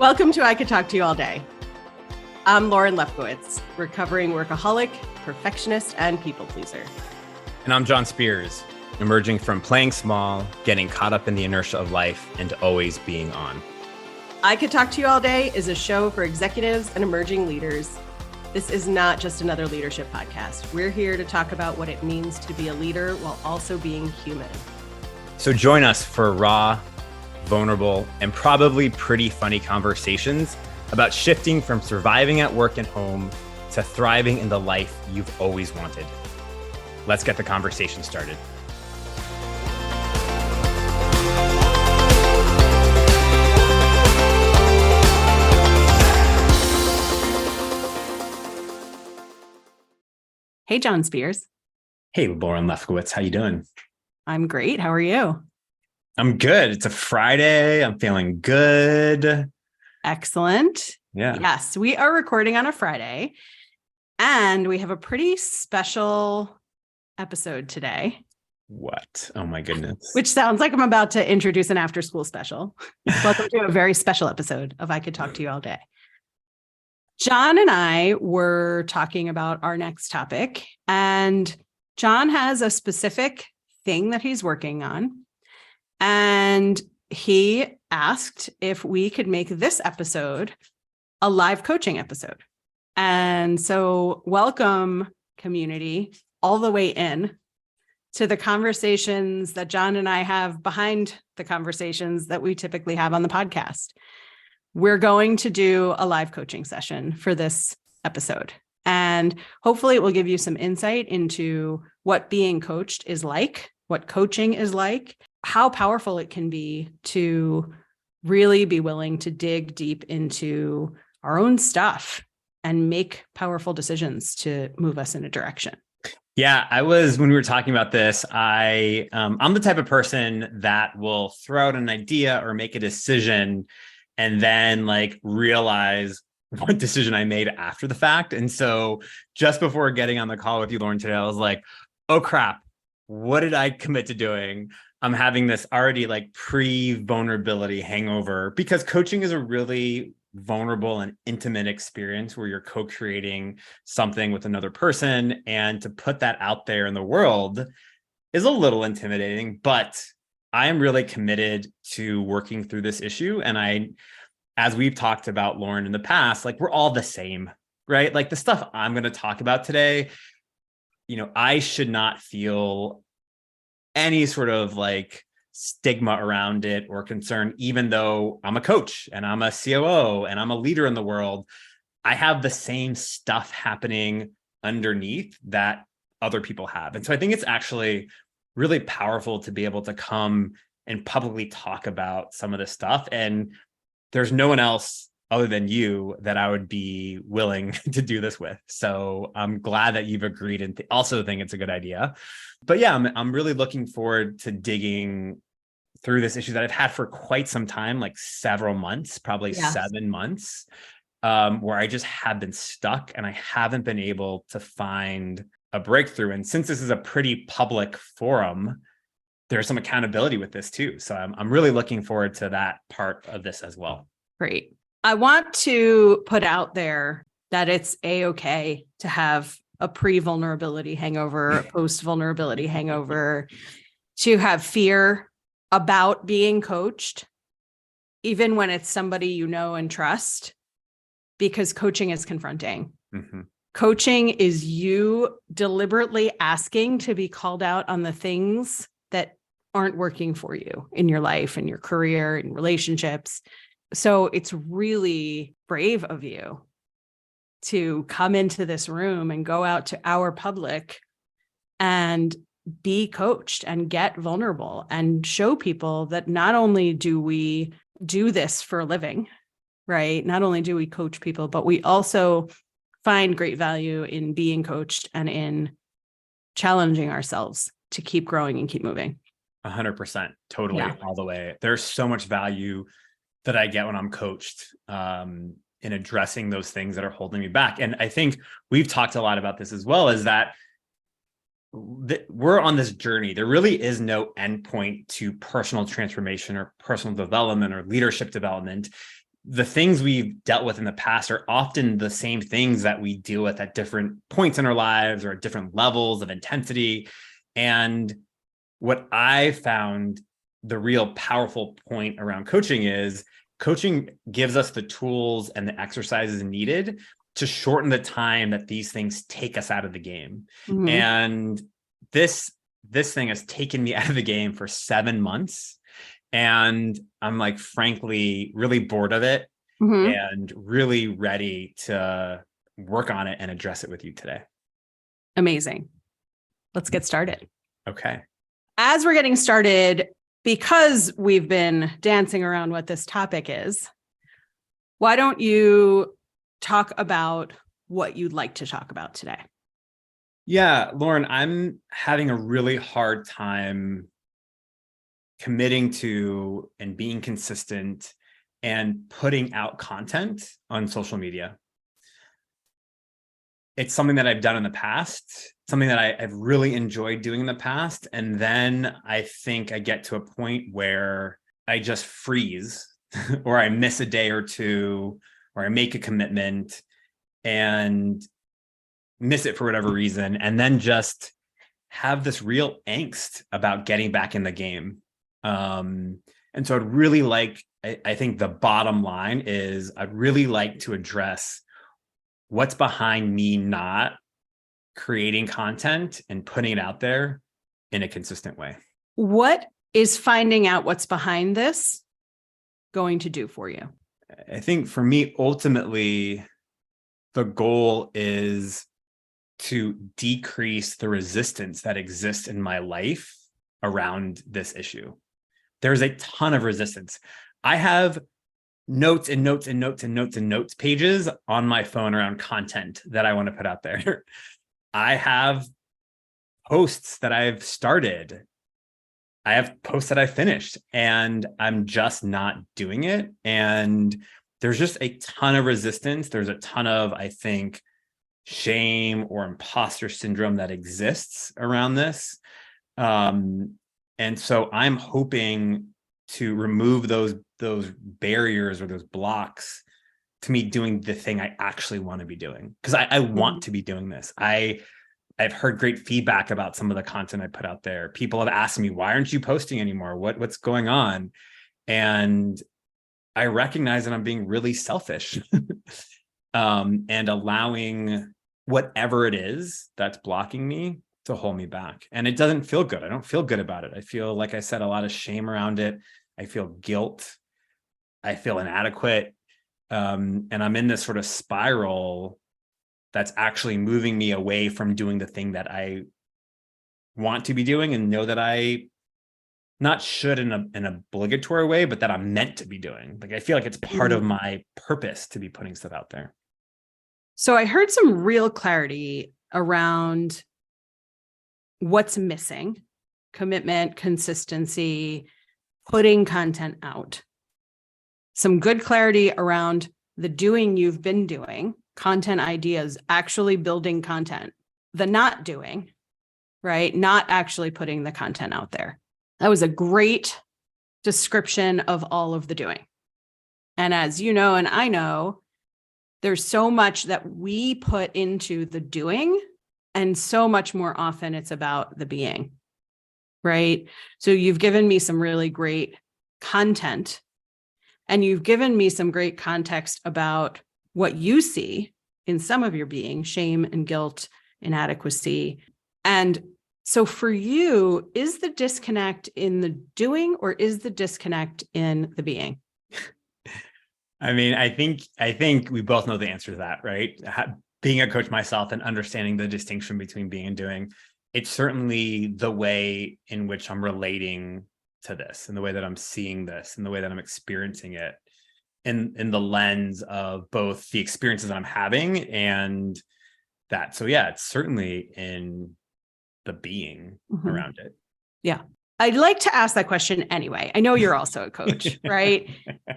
Welcome to I Could Talk to You All Day. I'm Lauren Lefkowitz, recovering workaholic, perfectionist, and people pleaser. And I'm John Spears, emerging from playing small, getting caught up in the inertia of life, and always being on. I Could Talk to You All Day is a show for executives and emerging leaders. This is not just another leadership podcast. We're here to talk about what it means to be a leader while also being human. So join us for raw, vulnerable, and probably pretty funny conversations about shifting from surviving at work and home to thriving in the life you've always wanted. Let's get the conversation started. Hey, John Spears. Hey, Lauren Lefkowitz, how you doing? I'm great. How are you? I'm good. It's a Friday. I'm feeling good. Excellent. Yeah. Yes, we are recording on a Friday, and we have a pretty special episode today. What? Oh my goodness. Which sounds like I'm about to introduce an after-school special. Welcome to a very special episode of I Could Talk to You All Day. John and I were talking about our next topic, and John has a specific thing that he's working on. And he asked if we could make this episode a live coaching episode. And so welcome, community, all the way in to the conversations that John and I have behind the conversations that we typically have on the podcast. We're going to do a live coaching session for this episode. And hopefully it will give you some insight into what being coached is like, what coaching is like, how powerful it can be to really be willing to dig deep into our own stuff and make powerful decisions to move us in a direction. Yeah, when we were talking about this, I'm the type of person that will throw out an idea or make a decision and then realize what decision I made after the fact. And so just before getting on the call with you, Lauren, today, I was like, oh crap, what did I commit to doing? I'm having this already pre-vulnerability hangover because coaching is a really vulnerable and intimate experience where you're co-creating something with another person. And to put that out there in the world is a little intimidating, but I am really committed to working through this issue. And as we've talked about, Lauren, in the past, we're all the same, right? The stuff I'm going to talk about today, I should not feel any sort of stigma around it or concern, even though I'm a coach and I'm a COO and I'm a leader in the world. I have the same stuff happening underneath that other people have. And so I think it's actually really powerful to be able to come and publicly talk about some of this stuff. And there's no one else other than you that I would be willing to do this with. So I'm glad that you've agreed and also think it's a good idea. But yeah, I'm really looking forward to digging through this issue that I've had for quite some time, several months, probably 7 months, where I just have been stuck and I haven't been able to find a breakthrough. And since this is a pretty public forum, there's some accountability with this too. So I'm really looking forward to that part of this as well. Great. I want to put out there that it's a-okay to have a pre-vulnerability hangover, a post-vulnerability hangover, to have fear about being coached, even when it's somebody you know and trust, because coaching is confronting. Mm-hmm. Coaching is you deliberately asking to be called out on the things that aren't working for you in your life, in your career, in relationships. So it's really brave of you to come into this room and go out to our public and be coached and get vulnerable and show people that not only do we do this for a living, right? Not only do we coach people, but we also find great value in being coached and in challenging ourselves to keep growing and keep moving. 100%, totally, Yeah. All the way. There's so much value that I get when I'm coached in addressing those things that are holding me back. And I think we've talked a lot about this as well, is that we're on this journey. There really is no endpoint to personal transformation or personal development or leadership development. the things we've dealt with in the past are often the same things that we deal with at different points in our lives or at different levels of intensity. And what I found the real powerful point around coaching is coaching gives us the tools and the exercises needed to shorten the time that these things take us out of the game. Mhm. And this thing has taken me out of the game for 7 months. And I'm like, frankly, really bored of it Mhm. and really ready to work on it and address it with you today. Amazing. Let's get started. Okay. As we're getting started, because we've been dancing around what this topic is, why don't you talk about what you'd like to talk about today? Yeah, Lauren, I'm having a really hard time committing to and being consistent and putting out content on social media. It's something that I've done in the past, something that I've really enjoyed doing in the past. And then I think I get to a point where I just freeze or I miss a day or two, or I make a commitment and miss it for whatever reason, and then just have this real angst about getting back in the game. And so I'd really like, I think the bottom line is I'd really like to address what's behind me not creating content and putting it out there in a consistent way. What is finding out what's behind this going to do for you? I think for me, ultimately, the goal is to decrease the resistance that exists in my life around this issue. There's a ton of resistance. I have notes and notes and notes and notes and notes pages on my phone around content that I want to put out there. I have posts that I've started. I have posts that I finished, and I'm just not doing it. And there's just a ton of resistance. There's a ton of, I think, shame or imposter syndrome that exists around this. And so I'm hoping to remove those barriers or those blocks to me doing the thing I actually want to be doing. Because I want to be doing this. I've heard great feedback about some of the content I put out there. People have asked me, why aren't you posting anymore? What's going on? And I recognize that I'm being really selfish and allowing whatever it is that's blocking me to hold me back. And it doesn't feel good. I don't feel good about it. I feel, like I said, a lot of shame around it. I feel guilt. I feel inadequate. And I'm in this sort of spiral that's actually moving me away from doing the thing that I want to be doing and know that I not should in an obligatory way, but that I'm meant to be doing. Like, I feel like it's part of my purpose to be putting stuff out there. So I heard some real clarity around what's missing: commitment, consistency, putting content out. Some good clarity around the doing you've been doing, content ideas, actually building content, the not doing, right? Not actually putting the content out there. That was a great description of all of the doing. And as you know, and I know, there's so much that we put into the doing, and so much more often it's about the being, right? So you've given me some really great content, and you've given me some great context about what you see in some of your being: shame and guilt, inadequacy. And so for you, is the disconnect in the doing, or is the disconnect in the being? I mean, I think we both know the answer to that, right? Being a coach myself and understanding the distinction between being and doing, it's certainly the way in which I'm relating to this, and the way that I'm seeing this, and the way that I'm experiencing it in the lens of both the experiences that I'm having and that. So yeah, it's certainly in the being around it. Yeah. I'd like to ask that question anyway. I know you're also a coach, right?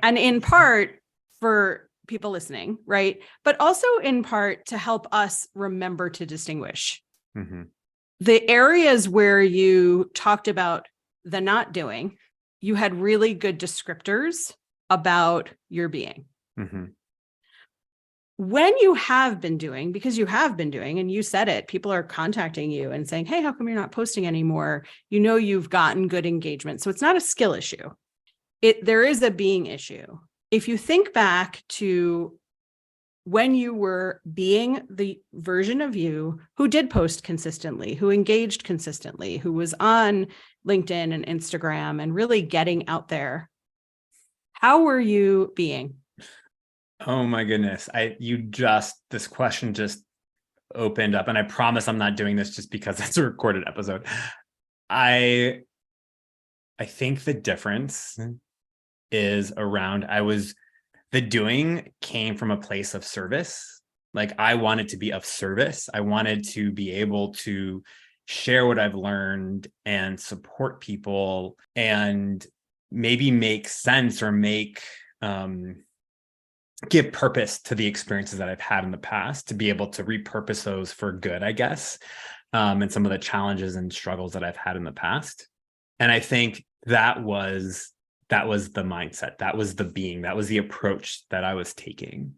And in part for people listening, right? But also in part to help us remember to distinguish. The areas where you talked about the not doing, you had really good descriptors about your being. Mhm. When you have been doing, because you have been doing, and you said it, people are contacting you and saying, hey, how come you're not posting anymore? You know, you've gotten good engagement. So it's not a skill issue. There is a being issue. If you think back to when you were being the version of you who did post consistently, who engaged consistently, who was on LinkedIn and Instagram and really getting out there, how were you being? Oh my goodness. This question just opened up, and I promise I'm not doing this just because it's a recorded episode. I think the difference is around the doing came from a place of service. Like I wanted to be of service. I wanted to be able to share what I've learned and support people and maybe make sense or give purpose to the experiences that I've had in the past, to be able to repurpose those for good, I guess, and some of the challenges and struggles that I've had in the past. And I think that was the mindset, that was the being, that was the approach that I was taking.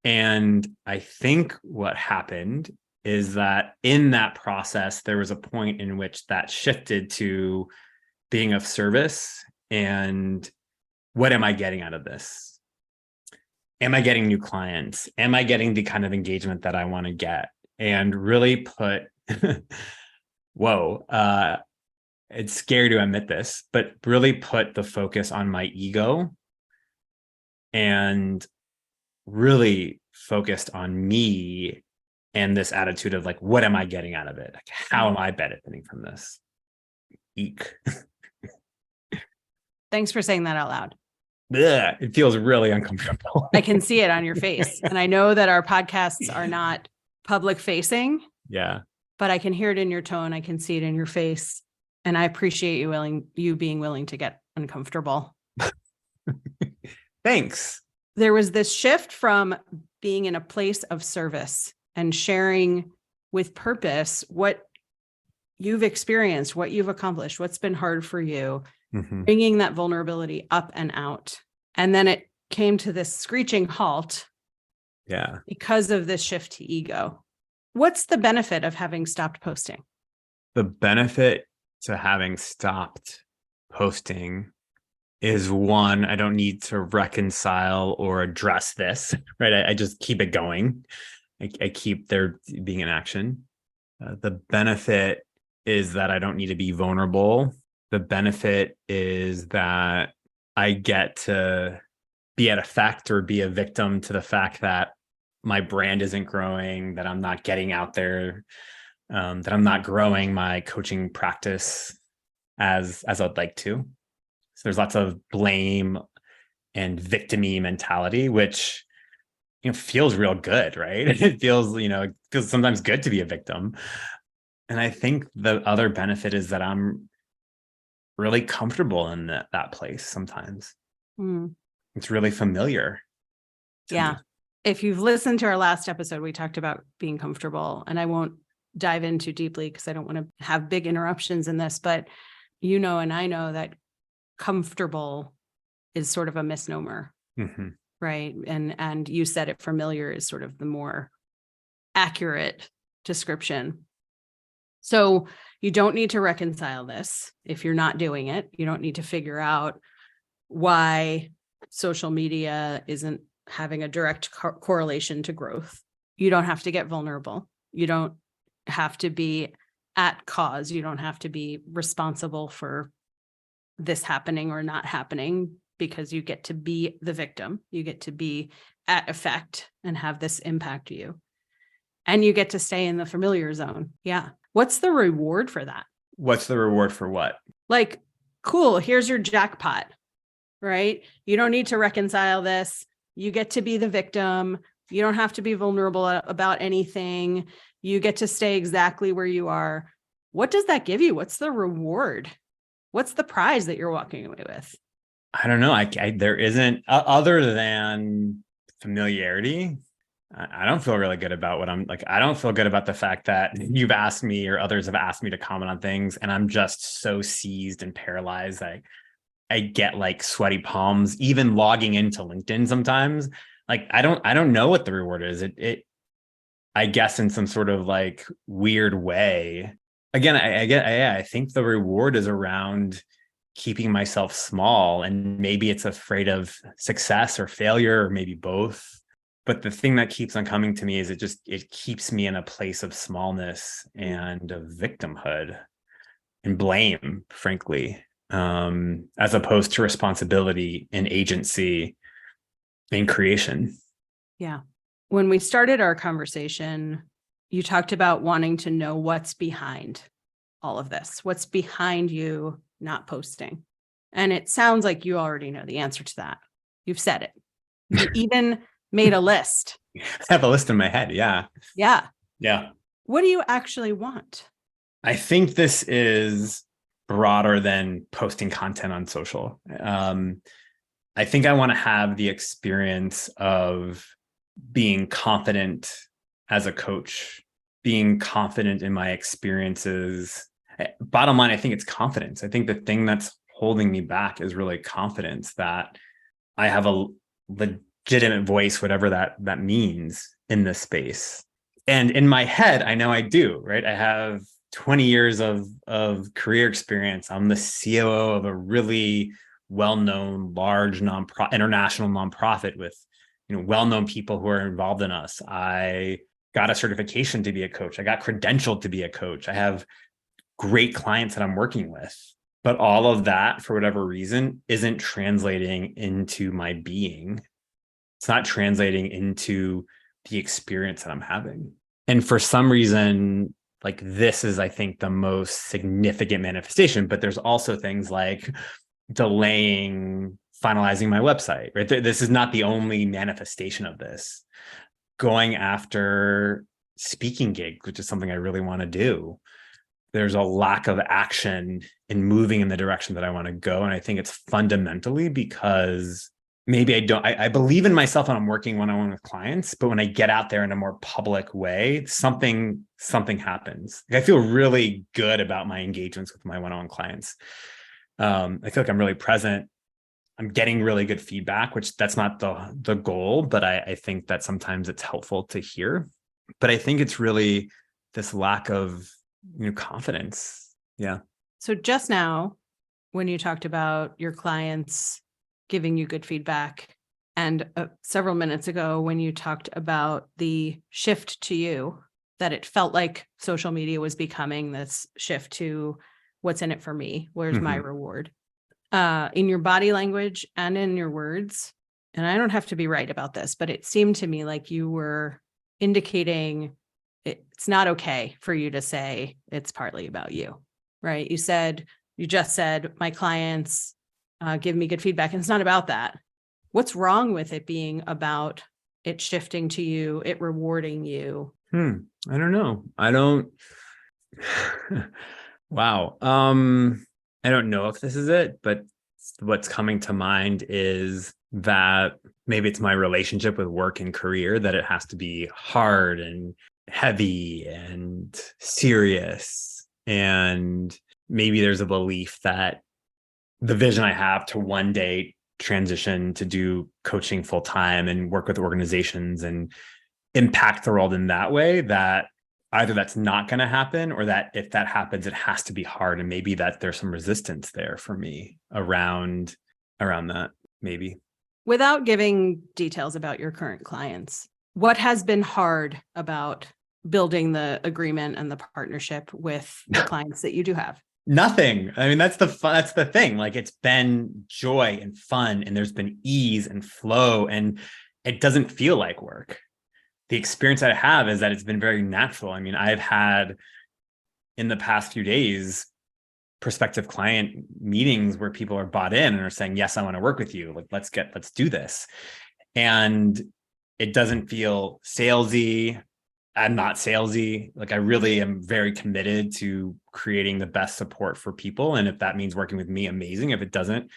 And I think what happened is that in that process, there was a point in which that shifted to being of service. And what am I getting out of this? Am I getting new clients? Am I getting the kind of engagement that I want to get? And really put, it's scary to admit this, but really put the focus on my ego and really focused on me and this attitude of like, what am I getting out of it? Like, how am I benefiting from this? Eek. Thanks for saying that out loud. Blech, it feels really uncomfortable. I can see it on your face. And I know that our podcasts are not public facing. Yeah. But I can hear it in your tone. I can see it in your face. And I appreciate you being willing to get uncomfortable. Thanks. There was this shift from being in a place of service and sharing with purpose what you've experienced, what you've accomplished, what's been hard for you, bringing that vulnerability up and out. And then it came to this screeching halt. Yeah. Because of this shift to ego. What's the benefit of having stopped posting? The benefit to having stopped posting is one, I don't need to reconcile or address this, right? I just keep it going. I keep there being an action. The benefit is that I don't need to be vulnerable. The benefit is that I get to be at effect or be a victim to the fact that my brand isn't growing, that I'm not getting out there, that I'm not growing my coaching practice as I'd like to. So there's lots of blame and victim-y mentality, which feels real good, right? It feels sometimes good to be a victim. And I think the other benefit is that I'm really comfortable in that place sometimes. It's really familiar. Yeah. If you've listened to our last episode, we talked about being comfortable, and I won't dive in too deeply because I don't want to have big interruptions in this, but and I know that comfortable is sort of a misnomer, right? And you said it, familiar is sort of the more accurate description. So you don't need to reconcile this if you're not doing it. You don't need to figure out why social media isn't having a direct correlation to growth. You don't have to get vulnerable. You don't have to be at cause. You don't have to be responsible for this happening or not happening, because you get to be the victim. You get to be at effect and have this impact you. And you get to stay in the familiar zone. Yeah. What's the reward for that? What's the reward for what? Like, cool, here's your jackpot, right? You don't need to reconcile this. You get to be the victim. You don't have to be vulnerable about anything. You get to stay exactly where you are. What does that give you? What's the reward? What's the prize that you're walking away with? I don't know. There isn't, other than familiarity. I don't feel really good about what I'm like. I don't feel good about the fact that you've asked me or others have asked me to comment on things, and I'm just so seized and paralyzed. I I get like sweaty palms, even logging into LinkedIn sometimes. Like I don't know what the reward is. I guess in some sort of like weird way. Again, I think the reward is around keeping myself small, and maybe it's afraid of success or failure, or maybe both. But the thing that keeps on coming to me is it keeps me in a place of smallness and of victimhood and blame, frankly, as opposed to responsibility and agency and creation. Yeah. When we started our conversation, you talked about wanting to know what's behind all of this, what's behind you not posting. And it sounds like you already know the answer to that. You've said it. You even made a list. I have a list in my head. Yeah. Yeah. Yeah. What do you actually want? I think this is broader than posting content on social. I think I want to have the experience of being confident as a coach, being confident in my experiences. Bottom line, I think it's confidence. I think the thing that's holding me back is really confidence that I have a legitimate voice, whatever that means in this space. And in my head, I know I do, right? I have 20 years of career experience. I'm the COO of a really well-known, large international nonprofit with well-known people who are involved in us. I got a certification to be a coach. I got credentialed to be a coach. I have great clients that I'm working with. But all of that, for whatever reason, isn't translating into my being. It's not translating into the experience that I'm having. And for some reason, like this is, I think, the most significant manifestation. But there's also things like delaying finalizing my website, right? This is not the only manifestation of this. Going after speaking gigs, which is something I really want to do. There's a lack of action in moving in the direction that I want to go. And I think it's fundamentally because maybe I believe in myself when I'm working one-on-one with clients, but when I get out there in a more public way, something happens. Like I feel really good about my engagements with my one-on-one clients. I feel like I'm really present. I'm getting really good feedback, which that's not the goal, but I think that sometimes it's helpful to hear. But I think it's really this lack of confidence. Yeah. So just now, when you talked about your clients giving you good feedback, and several minutes ago, when you talked about the shift to you, that it felt like social media was becoming this shift to what's in it for me, where's my reward, in your body language and in your words. And I don't have to be right about this, but it seemed to me like you were indicating it's not okay for you to say it's partly about you, right? You just said my clients give me good feedback, and it's not about that. What's wrong with it being about it shifting to you, it rewarding you? I don't know. Wow. I don't know if this is it, but what's coming to mind is that maybe it's my relationship with work and career, that it has to be hard and heavy and serious. And maybe there's a belief that the vision I have to one day transition to do coaching full time and work with organizations and impact the world in that way, that either that's not going to happen, or that if that happens, it has to be hard. And maybe that there's some resistance there for me around that, maybe. Without giving details about your current clients, what has been hard about building the agreement and the partnership with the clients that you do have? Nothing. I mean, that's the thing. Like, it's been joy and fun, and there's been ease and flow, and it doesn't feel like work. The experience I have is that it's been very natural. I mean, I've had in the past few days prospective client meetings where people are bought in and are saying, yes, I want to work with you. Like, let's do this. And it doesn't feel salesy. I'm not salesy. Like, I really am very committed to creating the best support for people. And if that means working with me, amazing. If it doesn't,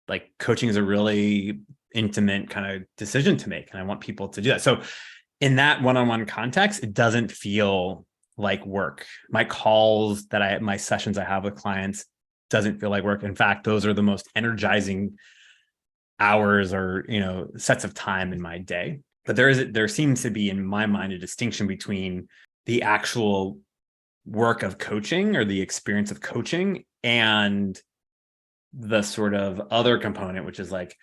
like, coaching is a really intimate kind of decision to make. And I want people to do that. So in that one-on-one context, it doesn't feel like work. My calls my sessions I have with clients, doesn't feel like work. In fact, those are the most energizing hours or, sets of time in my day. But there seems to be, in my mind, a distinction between the actual work of coaching or the experience of coaching and the sort of other component, which is like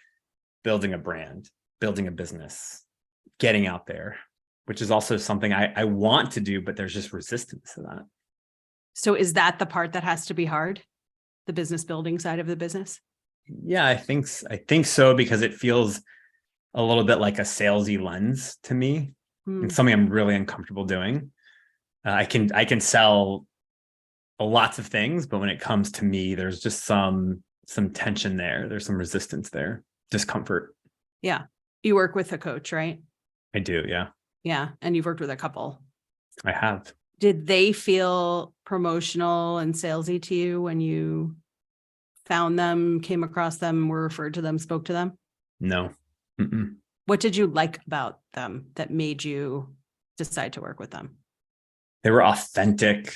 building a brand, building a business, getting out there, which is also something I want to do, but there's just resistance to that. So is that the part that has to be hard? The business building side of the business? Yeah, I think so, because it feels a little bit like a salesy lens to me. And something I'm really uncomfortable doing. I can sell lots of things, but when it comes to me, there's just some tension there. There's some resistance there, discomfort. Yeah. You work with a coach, right? I do. Yeah. Yeah. And you've worked with a couple. I have. Did they feel promotional and salesy to you when you found them, came across them, were referred to them, spoke to them? No. Mm-mm. What did you like about them that made you decide to work with them? They were authentic.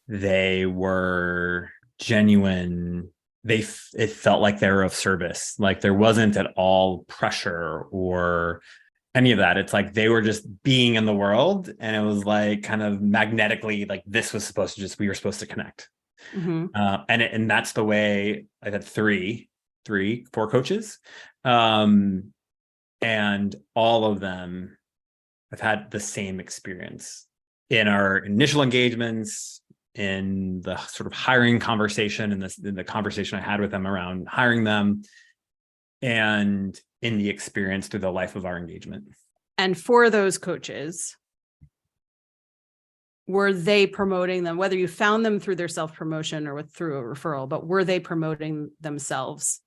They were genuine. It felt like they were of service. Like there wasn't at all pressure or any of that. It's like they were just being in the world, and it was like kind of magnetically, like this was supposed to we were supposed to connect. Mm-hmm. And that's the way. I had four coaches. And all of them have had the same experience in our initial engagements, in the sort of hiring conversation, in the conversation I had with them around hiring them, and in the experience through the life of our engagement. And for those coaches, were they promoting them, whether you found them through their self-promotion or through a referral, but were they promoting themselves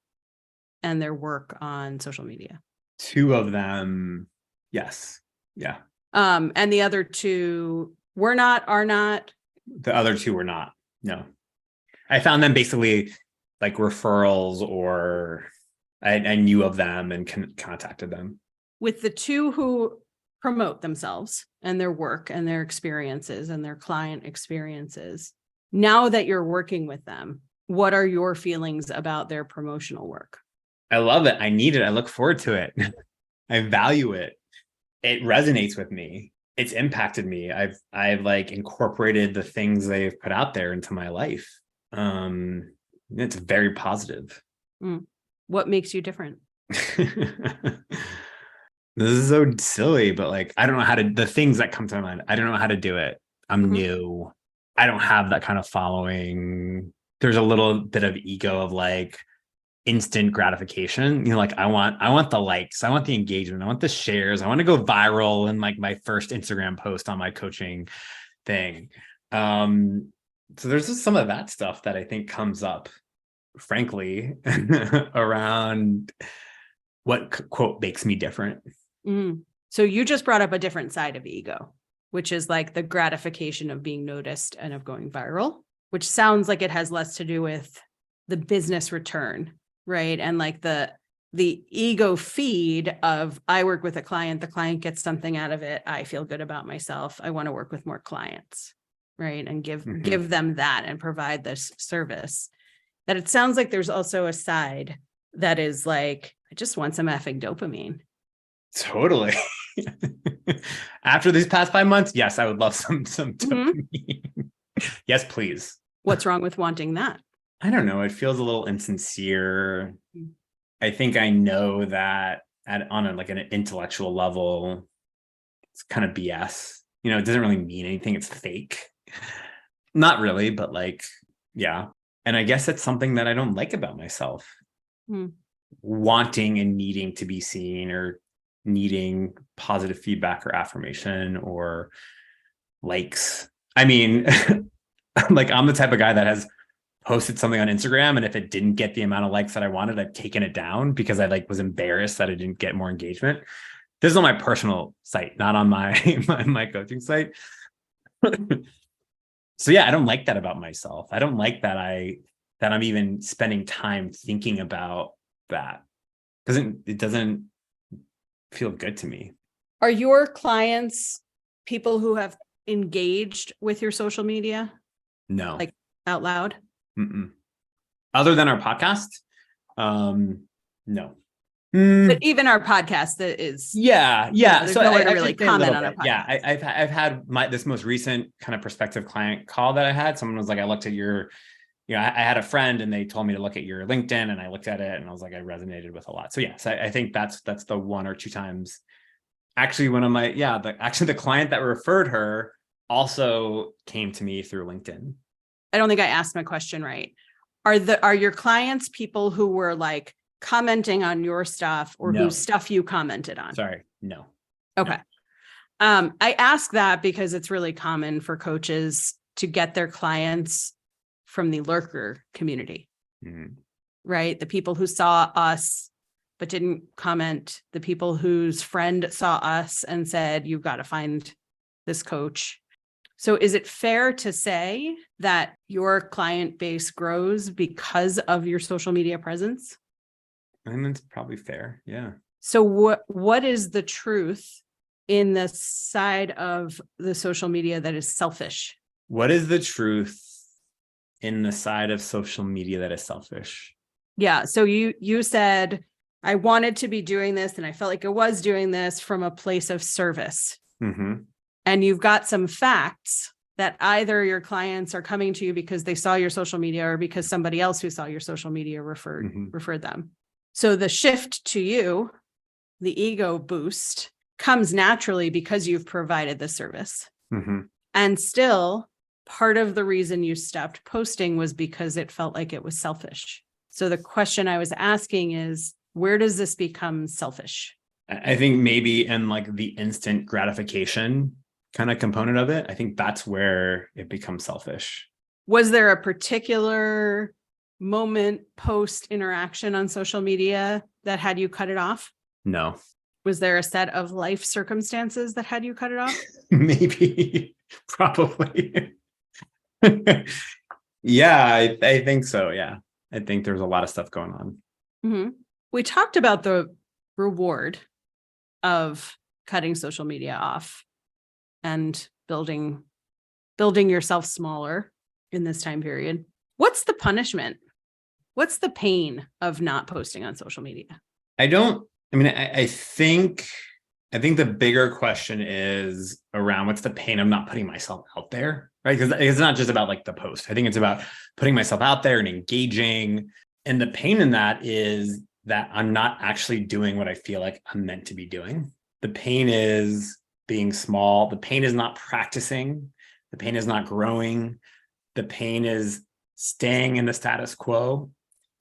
and their work on social media? Two of them, yes. Yeah. And the other two are not? The other two were not. No. I found them basically like referrals, or I knew of them and contacted them. With the two who promote themselves and their work and their experiences and their client experiences, now that you're working with them, what are your feelings about their promotional work? I love it. I need it. I look forward to it. I value it. It resonates with me. It's impacted me. I've like incorporated the things they've put out there into my life. It's very positive. What makes you different? This is so silly, but like, I don't know the things that come to my mind, I don't know how to do it. I'm new. I don't have that kind of following. There's a little bit of ego of like instant gratification. Like I want the likes, I want the engagement, I want the shares, I want to go viral in like my first Instagram post on my coaching thing. So there's just some of that stuff that I think comes up, frankly, around what quote makes me different. So you just brought up a different side of ego, which is like the gratification of being noticed and of going viral, which sounds like it has less to do with the business return, right? And like the ego feed of I work with a client, the client gets something out of it, I feel good about myself, I want to work with more clients, right? And give them that and provide this service. That it sounds like there's also a side that is like, I just want some effing dopamine. Totally. After these past 5 months, yes, I would love some dopamine. Yes, please. What's wrong with wanting that? I don't know. It feels a little insincere. I think I know that on an intellectual level, it's kind of BS. It doesn't really mean anything. It's fake. Not really, but like, yeah. And I guess it's something that I don't like about myself. Wanting and needing to be seen, or needing positive feedback or affirmation or likes. I mean, like I'm the type of guy that has posted something on Instagram, and if it didn't get the amount of likes that I wanted, I've taken it down because I was embarrassed that I didn't get more engagement. This is on my personal site, not on my coaching site. So yeah, I don't like that about myself. I don't like that I'm even spending time thinking about that. It doesn't feel good to me. Are your clients people who have engaged with your social media? No. Like out loud? Other than our podcast, no. But even our podcast that is, Yeah. there's So no way to I really should say a comment little on our bit. Yeah, podcast. I've had this most recent kind of prospective client call that I had. Someone was like, I looked at your, I had a friend and they told me to look at your LinkedIn, and I looked at it and I was like, I resonated with a lot. So yes, I think that's the one or two times. Actually, one of my the client that referred her also came to me through LinkedIn. I don't think I asked my question right. Are your clients people who were like commenting on your stuff or No. whose stuff you commented on? Sorry, no. Okay. I ask that because it's really common for coaches to get their clients from the lurker community, right? The people who saw us but didn't comment, the people whose friend saw us and said, you've got to find this coach. So is it fair to say that your client base grows because of your social media presence? I think that's probably fair. Yeah. So what is the truth in the side of the social media that is selfish? What is the truth in the side of social media that is selfish? Yeah. So you said, I wanted to be doing this and I felt like I was doing this from a place of service. And you've got some facts that either your clients are coming to you because they saw your social media or because somebody else who saw your social media referred them. So the shift to you, the ego boost, comes naturally because you've provided the service. And still, part of the reason you stopped posting was because it felt like it was selfish. So the question I was asking is, where does this become selfish? I think maybe in like the instant gratification kind of component of it, I think that's where it becomes selfish. Was there a particular moment post interaction on social media that had you cut it off? No. Was there a set of life circumstances that had you cut it off? Maybe, probably. Yeah, I think so. Yeah. I think there's a lot of stuff going on. We talked about the reward of cutting social media off and building yourself smaller in this time period. What's the punishment? What's the pain of not posting on social media? I think the bigger question is around what's the pain of not putting myself out there, right? Because it's not just about like the post. I think it's about putting myself out there and engaging. And the pain in that is that I'm not actually doing what I feel like I'm meant to be doing. The pain is being small. The pain is not practicing. The pain is not growing. The pain is staying in the status quo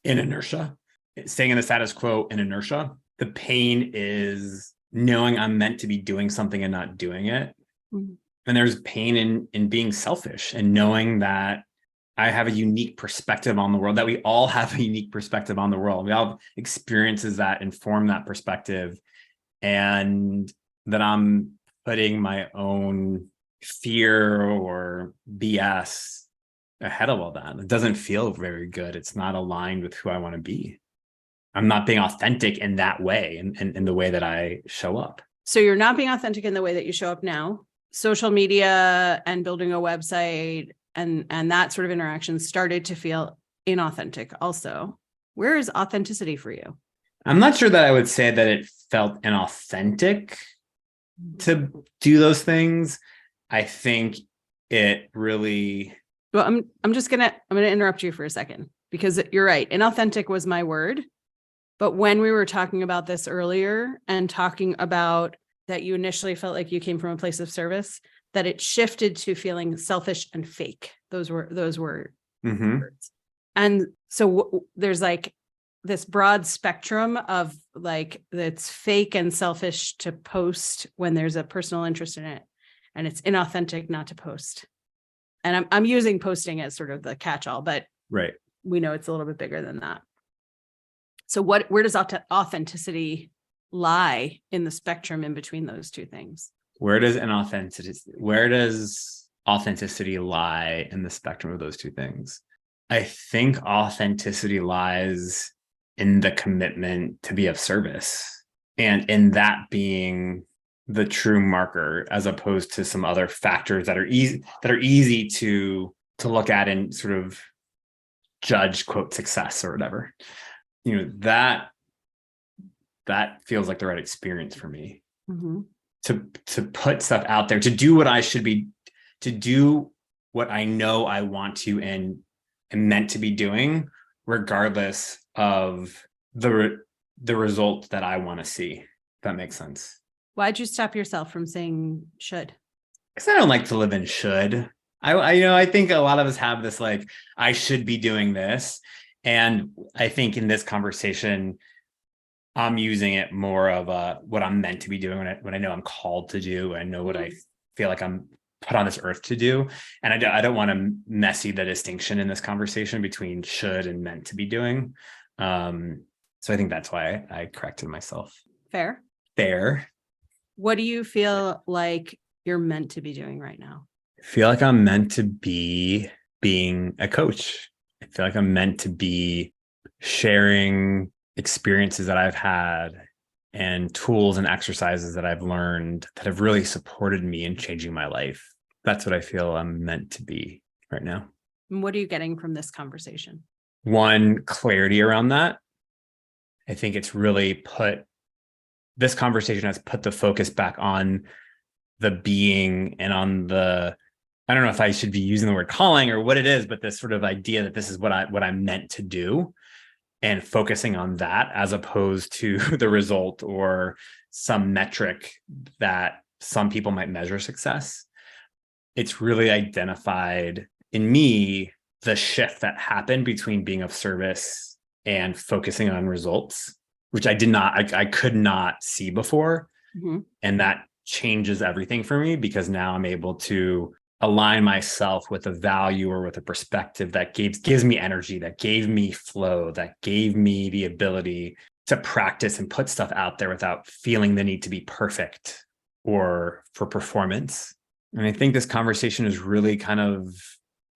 in inertia. The pain is knowing I'm meant to be doing something and not doing it. And there's pain in being selfish and knowing that I have a unique perspective on the world, that we all have a unique perspective on the world. We all have experiences that inform that perspective, and that I'm putting my own fear or BS ahead of all that. It doesn't feel very good. It's not aligned with who I want to be. I'm not being authentic in that way, in the way that I show up. So you're not being authentic in the way that you show up now. Social media and building a website and that sort of interaction started to feel inauthentic also. Where is authenticity for you? I'm not sure that I would say that it felt inauthentic to do those things. I think it really... Well, I'm going to interrupt you for a second, because you're right. Inauthentic was my word. But when we were talking about this earlier and talking about that you initially felt like you came from a place of service, that it shifted to feeling selfish and fake. Those were words. And so there's like this broad spectrum of like, that's fake and selfish to post when there's a personal interest in it. And it's inauthentic not to post. And I'm using posting as sort of the catch-all, but right, we know it's a little bit bigger than that. So where does authenticity lie in the spectrum in between those two things? Where does authenticity lie in the spectrum of those two things? I think authenticity lies in the commitment to be of service, and in that being the true marker, as opposed to some other factors that are easy to look at and sort of judge quote success or whatever. That feels like the right experience for me. Mm-hmm. To put stuff out there, to do what I should be, to do what I know I want to and am meant to be doing, regardless of the result that I want to see. If that makes sense. Why'd you stop yourself from saying should? Because I don't like to live in should. I think a lot of us have this like, I should be doing this. And I think in this conversation, I'm using it more of what I'm meant to be doing when I know I'm called to do. I know what I feel like I'm put on this earth to do. And I don't want to messy the distinction in this conversation between should and meant to be doing. So I think that's why I corrected myself. Fair. What do you feel like you're meant to be doing right now? I feel like I'm meant to be being a coach. I feel like I'm meant to be sharing experiences that I've had and tools and exercises that I've learned that have really supported me in changing my life. That's what I feel I'm meant to be right now. And what are you getting from this conversation? One, clarity around that. I think it's really this conversation has put the focus back on the being and on I don't know if I should be using the word calling or what it is, but this sort of idea that this is what I'm meant to do, and focusing on that as opposed to the result or some metric that some people might measure success. It's really identified in me the shift that happened between being of service and focusing on results, which I could not see before. Mm-hmm. And that changes everything for me, because now I'm able to align myself with a value or with a perspective that gives me energy, that gave me flow, that gave me the ability to practice and put stuff out there without feeling the need to be perfect or for performance. And I think this conversation has really kind of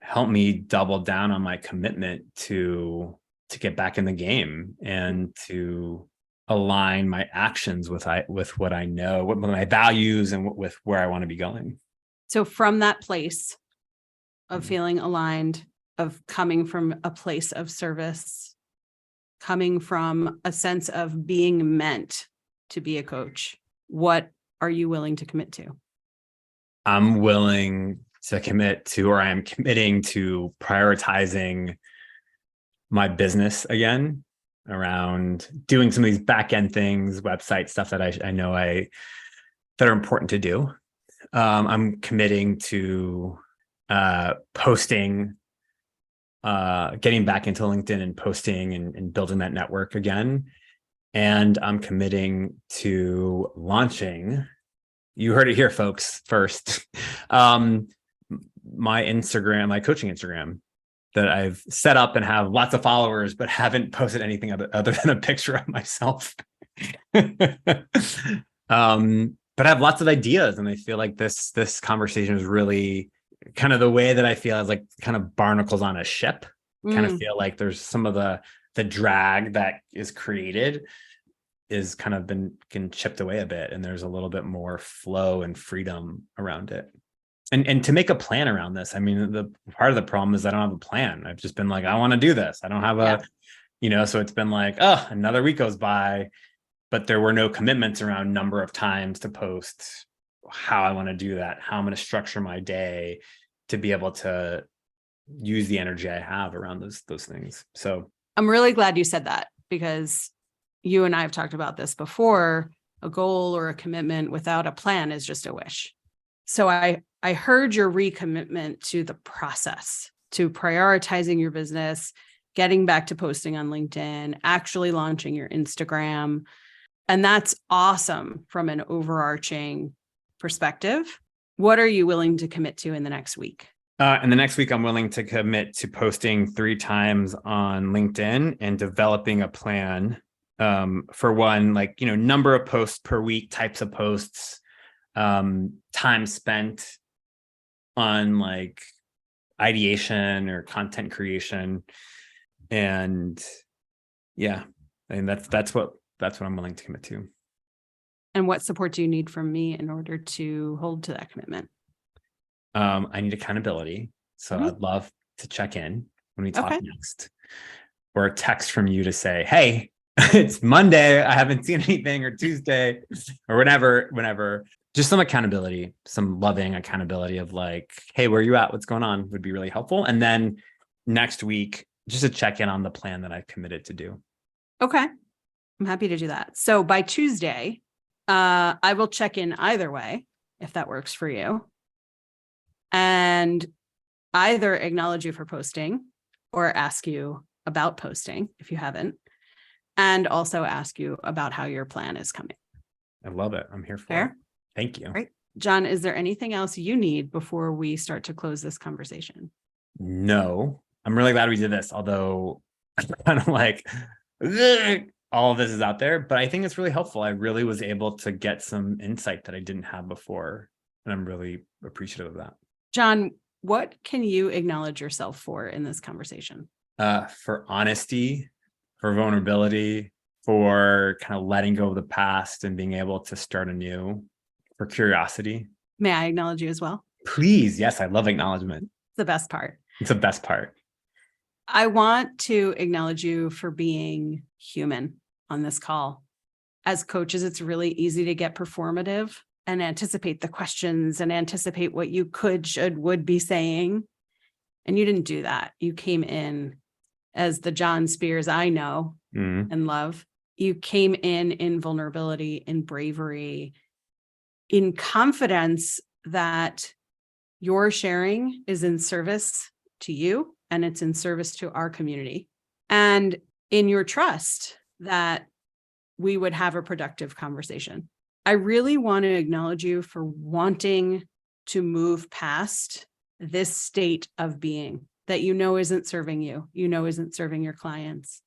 helped me double down on my commitment to get back in the game and to align my actions with what I know, what my values, and with where I want to be going. So from that place of feeling aligned, of coming from a place of service, coming from a sense of being meant to be a coach, what are you willing to commit to? I'm willing to commit to, or I am committing to, prioritizing my business again, around doing some of these back end things, website stuff that I know that are important to do. I'm committing to posting, getting back into LinkedIn and posting and building that network again. And I'm committing to launching, you heard it here, folks, first, my coaching Instagram that I've set up and have lots of followers, but haven't posted anything other than a picture of myself. But I have lots of ideas, and I feel like this conversation is really kind of the way that I feel as like kind of barnacles on a ship. Kind of feel like there's some of the drag that is created is kind of been chipped away a bit, and there's a little bit more flow and freedom around it. And to make a plan around this, I mean, the part of the problem is I don't have a plan. I've just been like, I want to do this. I don't have so it's been like, oh, another week goes by, but there were no commitments around number of times to post, how I want to do that, how I'm going to structure my day to be able to use the energy I have around those things. So I'm really glad you said that, because you and I have talked about this before. A goal or a commitment without a plan is just a wish. So I heard your recommitment to the process, to prioritizing your business, getting back to posting on LinkedIn, actually launching your Instagram. And that's awesome from an overarching perspective. What are you willing to commit to in the next week? In the next week, I'm willing to commit to posting 3 times on LinkedIn and developing a plan for one, like, number of posts per week, types of posts, time spent on like ideation or content creation. And yeah, I mean, that's what I'm willing to commit to. And what support do you need from me in order to hold to that commitment? I need accountability. So I'd love to check in when we talk Okay. next, or a text from you to say, hey, it's Monday, I haven't seen anything, or Tuesday, or whenever. Just some accountability, some loving accountability of like, hey, where are you at? What's going on would be really helpful. And then next week, just a check in on the plan that I've committed to do. Okay. I'm happy to do that. So by Tuesday, I will check in either way, if that works for you. And either acknowledge you for posting or ask you about posting if you haven't, and also ask you about how your plan is coming. I love it. I'm here for Fair? it. Thank you. Great. John, is there anything else you need before we start to close this conversation? No, I'm really glad we did this, although I'm kind of like, "Ugh," all of this is out there, but I think it's really helpful. I really was able to get some insight that I didn't have before, and I'm really appreciative of that. John, what can you acknowledge yourself for in this conversation? For honesty, for vulnerability, for kind of letting go of the past and being able to start anew, for curiosity. May I acknowledge you as well? Please. Yes, I love acknowledgement. It's the best part. It's the best part. I want to acknowledge you for being human on this call. As coaches, it's really easy to get performative and anticipate the questions and anticipate what you could, should, would be saying. And you didn't do that. You came in as the John Spears I know and love. You came in vulnerability, in bravery, in confidence that your sharing is in service to you and it's in service to our community, and in your trust that we would have a productive conversation. I really want to acknowledge you for wanting to move past this state of being that you know isn't serving you, isn't serving your clients,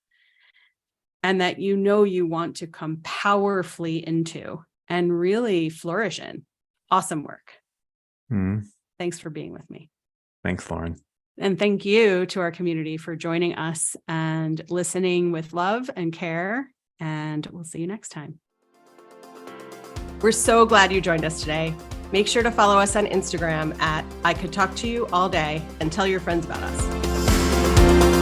and that you want to come powerfully into and really flourish in. Awesome work. Thanks for being with me. Thanks, Lauren. And thank you to our community for joining us and listening with love and care. And we'll see you next time. We're so glad you joined us today. Make sure to follow us on Instagram at I Could Talk to You All Day and tell your friends about us.